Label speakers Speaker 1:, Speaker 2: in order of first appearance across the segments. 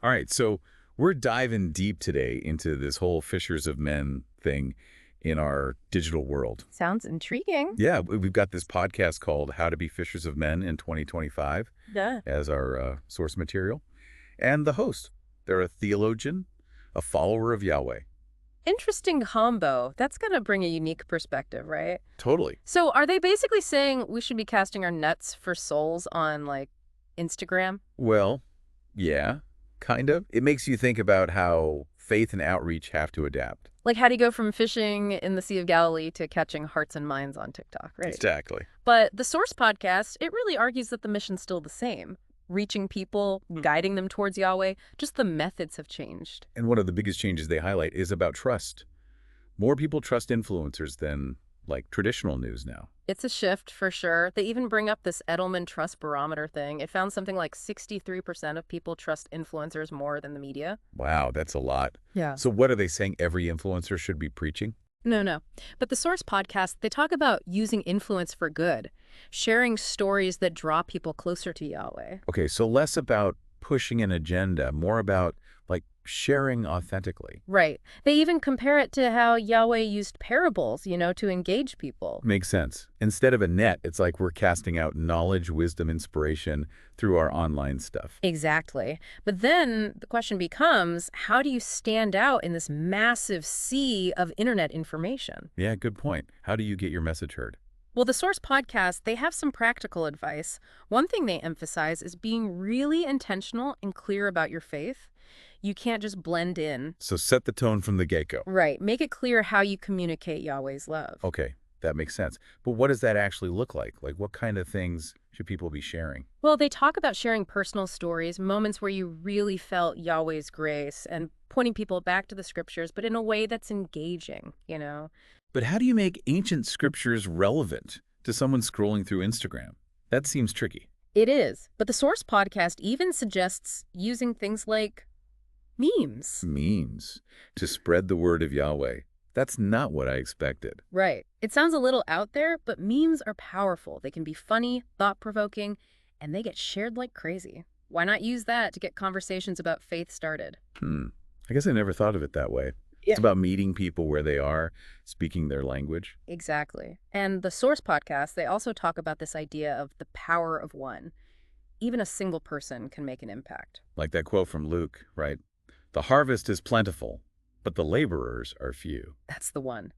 Speaker 1: All right, so we're diving deep today into this whole fishers of men thing in our digital world.
Speaker 2: Sounds intriguing.
Speaker 1: Yeah, we've got this podcast called How to Be Fishers of Men in 2025
Speaker 2: Yeah.
Speaker 1: as our source material. And the host, they're a theologian, a follower of Yahweh.
Speaker 2: Interesting combo. That's going to bring a unique perspective, right?
Speaker 1: Totally.
Speaker 2: So are they basically saying we should be casting our nets for souls on, like, Instagram?
Speaker 1: Well, yeah, kind of. It makes you think about how faith and outreach have to adapt.
Speaker 2: Like, how do you go from fishing in the Sea of Galilee to catching hearts and minds on TikTok, right?
Speaker 1: Exactly.
Speaker 2: But the Source podcast, it really argues that the mission's still the same. Reaching people, guiding them towards Yahweh, just the methods have changed.
Speaker 1: And one of the biggest changes they highlight is about trust. More people trust influencers than, like, traditional news now.
Speaker 2: It's a shift for sure. They even bring up this Edelman Trust Barometer thing. It found something like 63% of people trust influencers more than the media.
Speaker 1: Wow, that's a lot.
Speaker 2: Yeah.
Speaker 1: So what are they saying every influencer should be preaching?
Speaker 2: No. But the Source podcast, they talk about using influence for good, sharing stories that draw people closer to Yahweh.
Speaker 1: Okay, so less about pushing an agenda, more about, like, sharing authentically.
Speaker 2: Right. They even compare it to how Yahweh used parables, to engage people.
Speaker 1: Makes sense. Instead of a net, it's like we're casting out knowledge, wisdom, inspiration through our online stuff.
Speaker 2: Exactly. But then the question becomes, how do you stand out in this massive sea of internet information?
Speaker 1: Yeah, good point. How do you get your message heard?
Speaker 2: Well, the Source podcast, they have some practical advice. One thing they emphasize is being really intentional and clear about your faith. You can't just blend in.
Speaker 1: So set the tone from the get-go.
Speaker 2: Right. Make it clear how you communicate Yahweh's love.
Speaker 1: Okay, that makes sense. But what does that actually look like? Like, what kind of things should people be sharing?
Speaker 2: Well, they talk about sharing personal stories, moments where you really felt Yahweh's grace, and pointing people back to the scriptures, but in a way that's engaging.
Speaker 1: But how do you make ancient scriptures relevant to someone scrolling through Instagram? That seems tricky.
Speaker 2: It is. But the Source podcast even suggests using things like memes.
Speaker 1: Memes to spread the word of Yahweh. That's not what I expected.
Speaker 2: Right. It sounds a little out there, but memes are powerful. They can be funny, thought-provoking, and they get shared like crazy. Why not use that to get conversations about faith started?
Speaker 1: I guess I never thought of it that way.
Speaker 2: Yeah.
Speaker 1: It's about meeting people where they are, speaking their language.
Speaker 2: Exactly. And the Source podcast, they also talk about this idea of the power of one. Even a single person can make an impact.
Speaker 1: Like that quote from Luke, right? The harvest is plentiful, but the laborers are few.
Speaker 2: That's the one.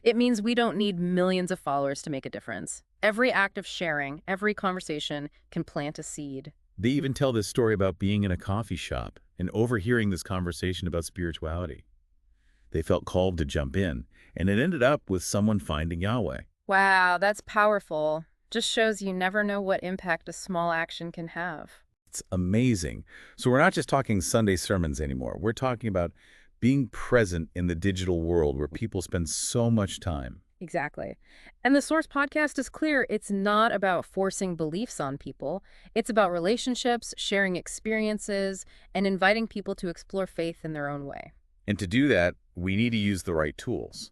Speaker 2: It means we don't need millions of followers to make a difference. Every act of sharing, every conversation can plant a seed.
Speaker 1: They even tell this story about being in a coffee shop and overhearing this conversation about spirituality. They felt called to jump in, and it ended up with someone finding Yahweh.
Speaker 2: Wow, that's powerful. Just shows you never know what impact a small action can have.
Speaker 1: It's amazing. So we're not just talking Sunday sermons anymore. We're talking about being present in the digital world where people spend so much time.
Speaker 2: Exactly. And the Source podcast is clear. It's not about forcing beliefs on people. It's about relationships, sharing experiences, and inviting people to explore faith in their own way.
Speaker 1: And to do that, we need to use the right tools.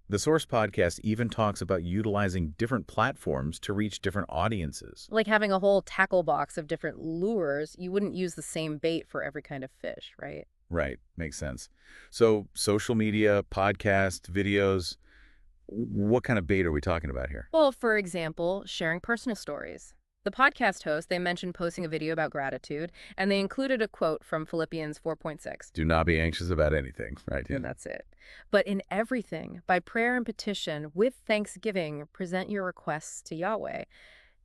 Speaker 1: The Source podcast even talks about utilizing different platforms to reach different audiences.
Speaker 2: Like having a whole tackle box of different lures, you wouldn't use the same bait for every kind of fish, right?
Speaker 1: Right, makes sense. So social media, podcasts, videos, what kind of bait are we talking about here?
Speaker 2: Well, for example, sharing personal stories. The podcast host, they mentioned posting a video about gratitude, and they included a quote from Philippians 4.6.
Speaker 1: Do not be anxious about anything, right?
Speaker 2: And that's it. But in everything, by prayer and petition, with thanksgiving, present your requests to Yahweh.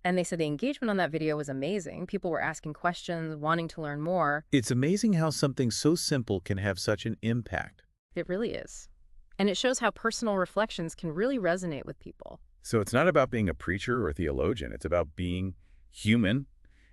Speaker 2: And they said the engagement on that video was amazing. People were asking questions, wanting to learn more.
Speaker 1: It's amazing how something so simple can have such an impact.
Speaker 2: It really is. And it shows how personal reflections can really resonate with people.
Speaker 1: So it's not about being a preacher or theologian. It's about being human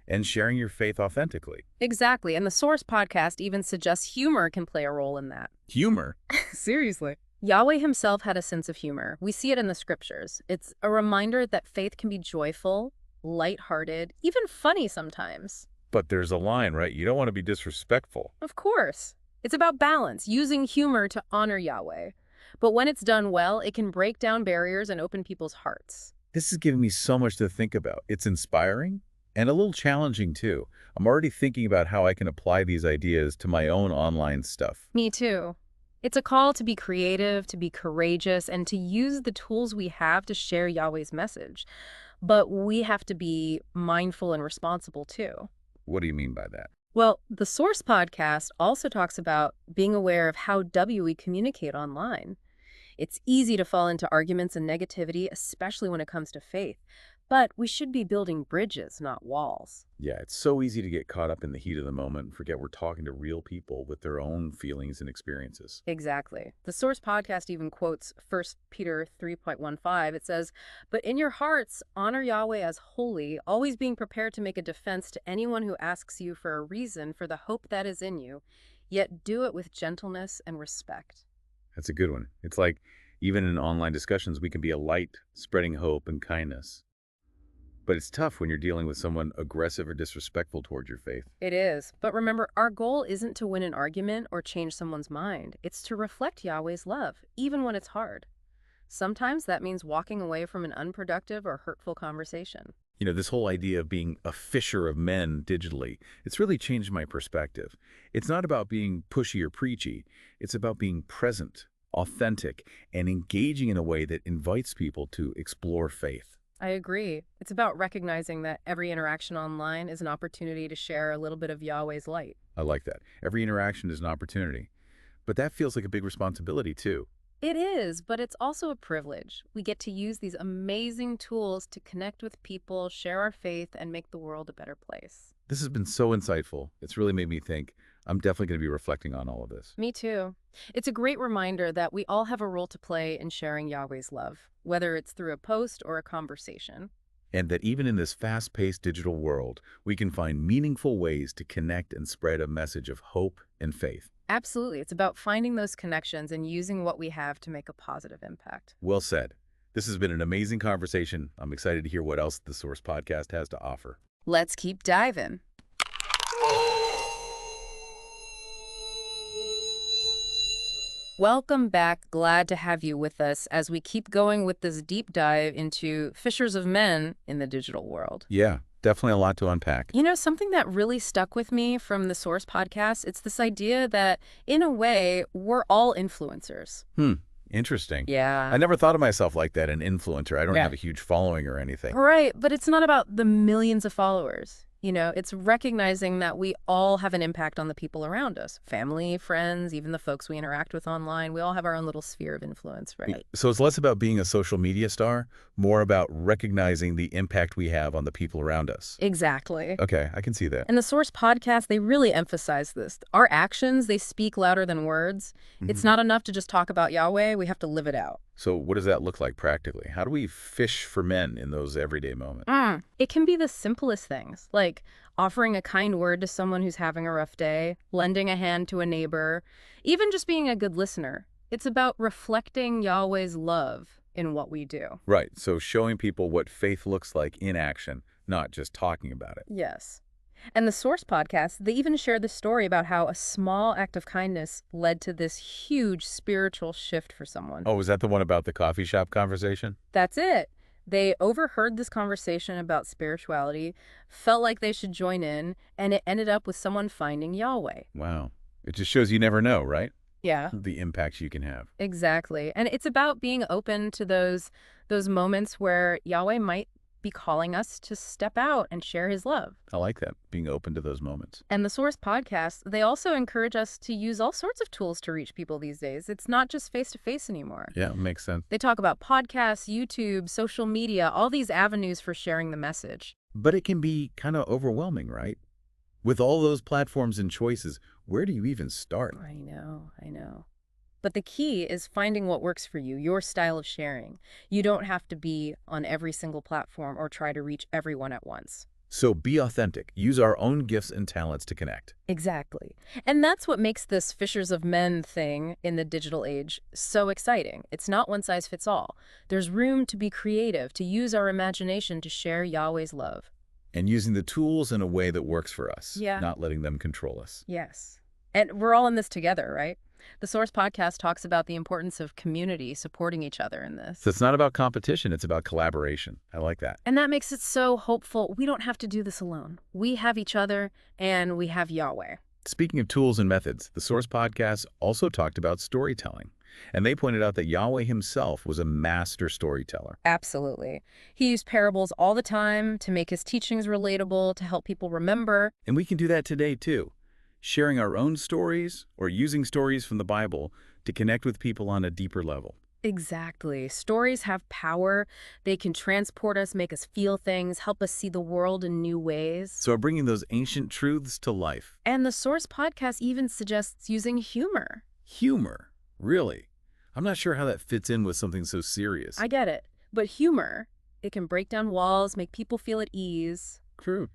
Speaker 1: and sharing your faith authentically.
Speaker 2: Exactly. And the Source podcast even suggests humor can play a role in that.
Speaker 1: Humor?
Speaker 2: Seriously. Yahweh himself had a sense of humor. We see it in the scriptures. It's a reminder that faith can be joyful, lighthearted, even funny sometimes.
Speaker 1: But there's a line, right? You don't want to be disrespectful.
Speaker 2: Of course. It's about balance, using humor to honor Yahweh. But when it's done well, it can break down barriers and open people's hearts.
Speaker 1: This is giving me so much to think about. It's inspiring, And a little challenging, too. I'm already thinking about how I can apply these ideas to my own online stuff.
Speaker 2: Me too. It's a call to be creative, to be courageous, and to use the tools we have to share Yahweh's message. But we have to be mindful and responsible too.
Speaker 1: What do you mean by that?
Speaker 2: Well, the Source podcast also talks about being aware of how we communicate online. It's easy to fall into arguments and negativity, especially when it comes to faith. But we should be building bridges, not walls.
Speaker 1: Yeah, it's so easy to get caught up in the heat of the moment and forget we're talking to real people with their own feelings and experiences.
Speaker 2: Exactly. The Source podcast even quotes 1 Peter 3.15. It says, "But in your hearts, honor Yahweh as holy, always being prepared to make a defense to anyone who asks you for a reason for the hope that is in you, yet do it with gentleness and respect."
Speaker 1: That's a good one. It's like, even in online discussions, we can be a light, spreading hope and kindness. But it's tough when you're dealing with someone aggressive or disrespectful towards your faith.
Speaker 2: It is. But remember, our goal isn't to win an argument or change someone's mind. It's to reflect Yahweh's love, even when it's hard. Sometimes that means walking away from an unproductive or hurtful conversation.
Speaker 1: This whole idea of being a fisher of men digitally, it's really changed my perspective. It's not about being pushy or preachy. It's about being present, authentic, and engaging in a way that invites people to explore faith.
Speaker 2: I agree. It's about recognizing that every interaction online is an opportunity to share a little bit of Yahweh's light.
Speaker 1: I like that. Every interaction is an opportunity. But that feels like a big responsibility, too.
Speaker 2: It is, but it's also a privilege. We get to use these amazing tools to connect with people, share our faith, and make the world a better place.
Speaker 1: This has been so insightful. It's really made me think. I'm definitely going to be reflecting on all of this.
Speaker 2: Me too. It's a great reminder that we all have a role to play in sharing Yahweh's love, whether it's through a post or a conversation.
Speaker 1: And that even in this fast-paced digital world, we can find meaningful ways to connect and spread a message of hope and faith.
Speaker 2: Absolutely. It's about finding those connections and using what we have to make a positive impact.
Speaker 1: Well said. This has been an amazing conversation. I'm excited to hear what else the Source podcast has to offer.
Speaker 2: Let's keep diving. Welcome back. Glad to have you with us as we keep going with this deep dive into fishers of men in the digital world.
Speaker 1: Yeah, definitely a lot to unpack.
Speaker 2: Something that really stuck with me from the Source podcast, it's this idea that, in a way, we're all influencers.
Speaker 1: Interesting.
Speaker 2: Yeah.
Speaker 1: I never thought of myself like that, an influencer. I don't
Speaker 2: Yeah.
Speaker 1: have a huge following or anything.
Speaker 2: Right, but it's not about the millions of followers. It's recognizing that we all have an impact on the people around us. Family, friends, even the folks we interact with online. We all have our own little sphere of influence, right?
Speaker 1: So it's less about being a social media star, more about recognizing the impact we have on the people around us.
Speaker 2: Exactly.
Speaker 1: Okay, I can see that.
Speaker 2: And the Source podcast, they really emphasize this. Our actions, they speak louder than words. It's not enough to just talk about Yahweh. We have to live it out.
Speaker 1: So what does that look like practically? How do we fish for men in those everyday moments?
Speaker 2: It can be the simplest things, like offering a kind word to someone who's having a rough day, lending a hand to a neighbor, even just being a good listener. It's about reflecting Yahweh's love in what we do.
Speaker 1: Right, so showing people what faith looks like in action, not just talking about it.
Speaker 2: Yes. And the Source podcast, they even share the story about how a small act of kindness led to this huge spiritual shift for someone.
Speaker 1: Oh, was that the one about the coffee shop conversation?
Speaker 2: That's it. They overheard this conversation about spirituality, felt like they should join in, and it ended up with someone finding Yahweh.
Speaker 1: Wow. It just shows you never know, right?
Speaker 2: Yeah.
Speaker 1: The impacts you can have.
Speaker 2: Exactly. And it's about being open to those moments where Yahweh might be calling us to step out and share his love.
Speaker 1: I like that, being open to those moments.
Speaker 2: And the Source podcast, they also encourage us to use all sorts of tools to reach people these days. It's not just face-to-face anymore.
Speaker 1: Yeah, makes sense.
Speaker 2: They talk about podcasts, YouTube, social media, all these avenues for sharing the message.
Speaker 1: But it can be kind of overwhelming, right? With all those platforms and choices, where do you even start?
Speaker 2: I know. But the key is finding what works for you, your style of sharing. You don't have to be on every single platform or try to reach everyone at once.
Speaker 1: So be authentic. Use our own gifts and talents to connect.
Speaker 2: Exactly. And that's what makes this Fishers of Men thing in the digital age so exciting. It's not one size fits all. There's room to be creative, to use our imagination to share Yahweh's love.
Speaker 1: And using the tools in a way that works for us,
Speaker 2: Yeah.
Speaker 1: not letting them control us.
Speaker 2: Yes. And we're all in this together, right? The Source podcast talks about the importance of community supporting each other in
Speaker 1: So
Speaker 2: this.
Speaker 1: it's not about competition, it's about collaboration. I like that.
Speaker 2: And that makes it so hopeful. We don't have to do this alone. We have each other and we have Yahweh.
Speaker 1: Speaking of tools and methods, the Source podcast also talked about storytelling. And they pointed out that Yahweh himself was a master storyteller.
Speaker 2: Absolutely. He used parables all the time to make his teachings relatable, to help people remember.
Speaker 1: And we can do that today too, sharing our own stories or using stories from the Bible to connect with people on a deeper level.
Speaker 2: Exactly. Stories have power. They can transport us, make us feel things, help us see the world in new ways.
Speaker 1: So bringing those ancient truths to life.
Speaker 2: And the Source podcast even suggests using humor.
Speaker 1: Humor, really? I'm not sure how that fits in with something so serious.
Speaker 2: I get it. But humor, it can break down walls, make people feel at ease.
Speaker 1: True.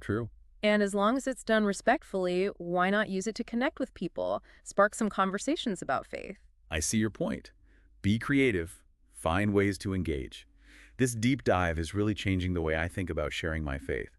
Speaker 2: And as long as it's done respectfully, why not use it to connect with people, spark some conversations about faith?
Speaker 1: I see your point. Be creative, find ways to engage. This deep dive is really changing the way I think about sharing my faith.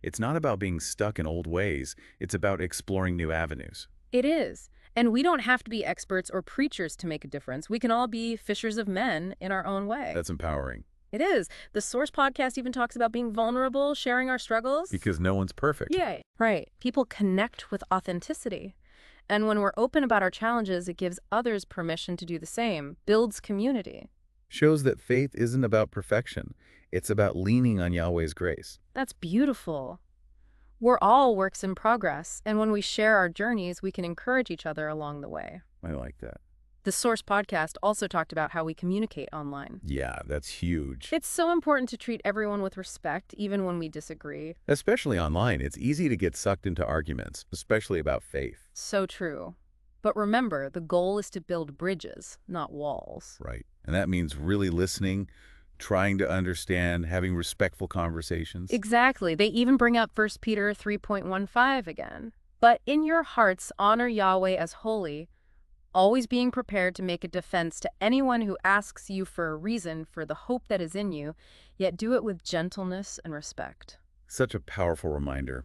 Speaker 1: It's not about being stuck in old ways, it's about exploring new avenues.
Speaker 2: It is. And we don't have to be experts or preachers to make a difference. We can all be fishers of men in our own way.
Speaker 1: That's empowering.
Speaker 2: It is. The Source podcast even talks about being vulnerable, sharing our struggles.
Speaker 1: Because no one's perfect.
Speaker 2: Yay. Right. People connect with authenticity. And when we're open about our challenges, it gives others permission to do the same, builds community.
Speaker 1: Shows that faith isn't about perfection. It's about leaning on Yahweh's grace.
Speaker 2: That's beautiful. We're all works in progress, and when we share our journeys, we can encourage each other along the way.
Speaker 1: I like that.
Speaker 2: The Source podcast also talked about how we communicate online.
Speaker 1: Yeah, that's huge.
Speaker 2: It's so important to treat everyone with respect, even when we disagree.
Speaker 1: Especially online, it's easy to get sucked into arguments, especially about faith.
Speaker 2: So true. But remember, the goal is to build bridges, not walls.
Speaker 1: Right. And that means really listening, trying to understand, having respectful conversations.
Speaker 2: Exactly. They even bring up 1 Peter 3.15 again. But in your hearts, honor Yahweh as holy, always being prepared to make a defense to anyone who asks you for a reason for the hope that is in you, yet do it with gentleness and respect.
Speaker 1: Such a powerful reminder.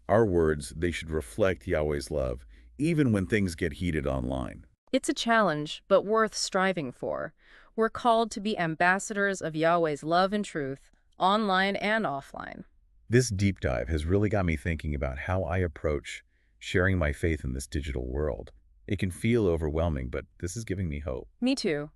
Speaker 1: Our words, they should reflect Yahweh's love, even when things get heated online.
Speaker 2: It's a challenge, but worth striving for. We're called to be ambassadors of Yahweh's love and truth, online and offline.
Speaker 1: This deep dive has really got me thinking about how I approach sharing my faith in this digital world. It can feel overwhelming, but this is giving me hope.
Speaker 2: Me too.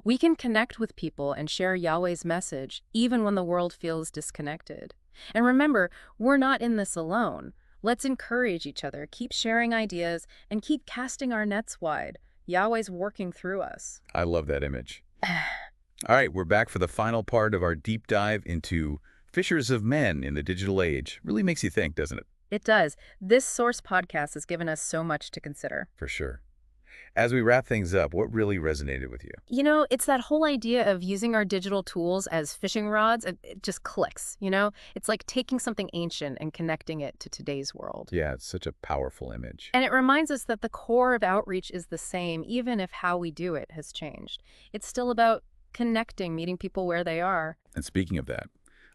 Speaker 2: We can connect with people and share Yahweh's message, even when the world feels disconnected. And remember, we're not in this alone. Let's encourage each other, keep sharing ideas, and keep casting our nets wide. Yahweh's working through us.
Speaker 1: I love that image. All right, we're back for the final part of our deep dive into fishers of men in the digital age. Really makes you think, doesn't it?
Speaker 2: It does. This Source podcast has given us so much to consider.
Speaker 1: For sure. As we wrap things up, what really resonated with you?
Speaker 2: You know, it's that whole idea of using our digital tools as fishing rods. It just clicks, you know? It's like taking something ancient and connecting it to today's world.
Speaker 1: Yeah, it's such a powerful image.
Speaker 2: And it reminds us that the core of outreach is the same, even if how we do it has changed. It's still about connecting, meeting people where they are.
Speaker 1: And speaking of that,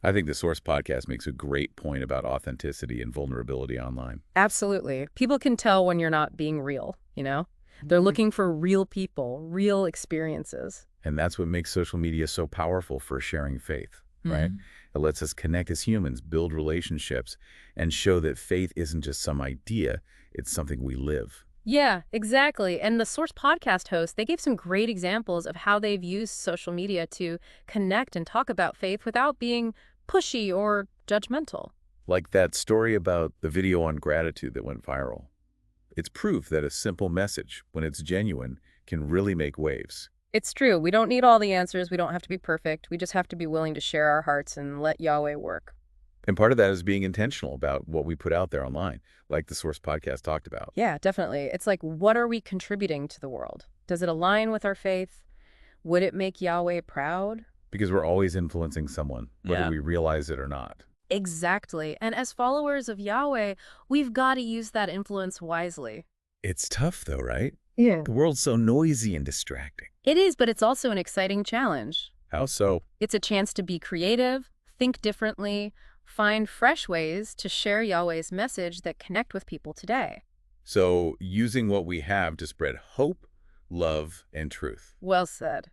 Speaker 1: I think the Source podcast makes a great point about authenticity and vulnerability online.
Speaker 2: Absolutely. People can tell when you're not being real, you know? They're looking for real people, real experiences.
Speaker 1: And that's what makes social media so powerful for sharing faith, right? It lets us connect as humans, build relationships, and show that faith isn't just some idea, it's something we live.
Speaker 2: Yeah, exactly. And the Source podcast hosts, they gave some great examples of how they've used social media to connect and talk about faith without being pushy or judgmental.
Speaker 1: Like that story about the video on gratitude that went viral. It's proof that a simple message, when it's genuine, can really make waves.
Speaker 2: It's true. We don't need all the answers. We don't have to be perfect. We just have to be willing to share our hearts and let Yahweh work.
Speaker 1: And part of that is being intentional about what we put out there online, like the Source podcast talked about.
Speaker 2: Yeah, definitely. It's like, what are we contributing to the world? Does it align with our faith? Would it make Yahweh proud?
Speaker 1: Because we're always influencing someone, whether we realize it or not.
Speaker 2: Exactly. And as followers of Yahweh, we've got to use that influence wisely.
Speaker 1: It's tough though, right?
Speaker 2: Yeah.
Speaker 1: The world's so noisy and distracting.
Speaker 2: It is, but it's also an exciting challenge.
Speaker 1: How so?
Speaker 2: It's a chance to be creative, think differently, find fresh ways to share Yahweh's message that connect with people today.
Speaker 1: So using what we have to spread hope, love, and truth.
Speaker 2: Well said.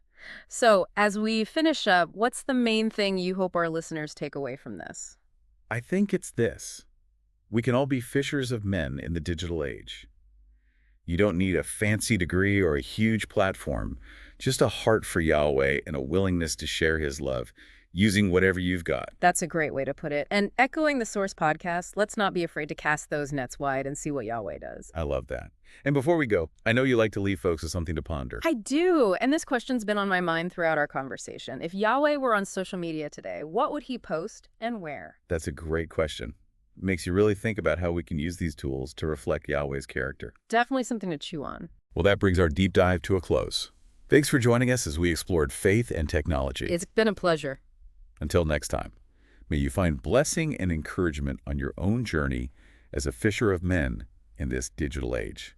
Speaker 2: So, as we finish up, what's the main thing you hope our listeners take away from this?
Speaker 1: I think it's this. We can all be fishers of men in the digital age. You don't need a fancy degree or a huge platform, just a heart for Yahweh and a willingness to share his love using whatever you've got.
Speaker 2: That's a great way to put it. And echoing the Source podcast, let's not be afraid to cast those nets wide and see what Yahweh does.
Speaker 1: I love that. And before we go, I know you like to leave folks with something to ponder.
Speaker 2: I do. And this question's been on my mind throughout our conversation. If Yahweh were on social media today, what would he post and where?
Speaker 1: That's a great question. It makes you really think about how we can use these tools to reflect Yahweh's character.
Speaker 2: Definitely something to chew on.
Speaker 1: Well, that brings our deep dive to a close. Thanks for joining us as we explored faith and technology.
Speaker 2: It's been a pleasure.
Speaker 1: Until next time, may you find blessing and encouragement on your own journey as a fisher of men in this digital age.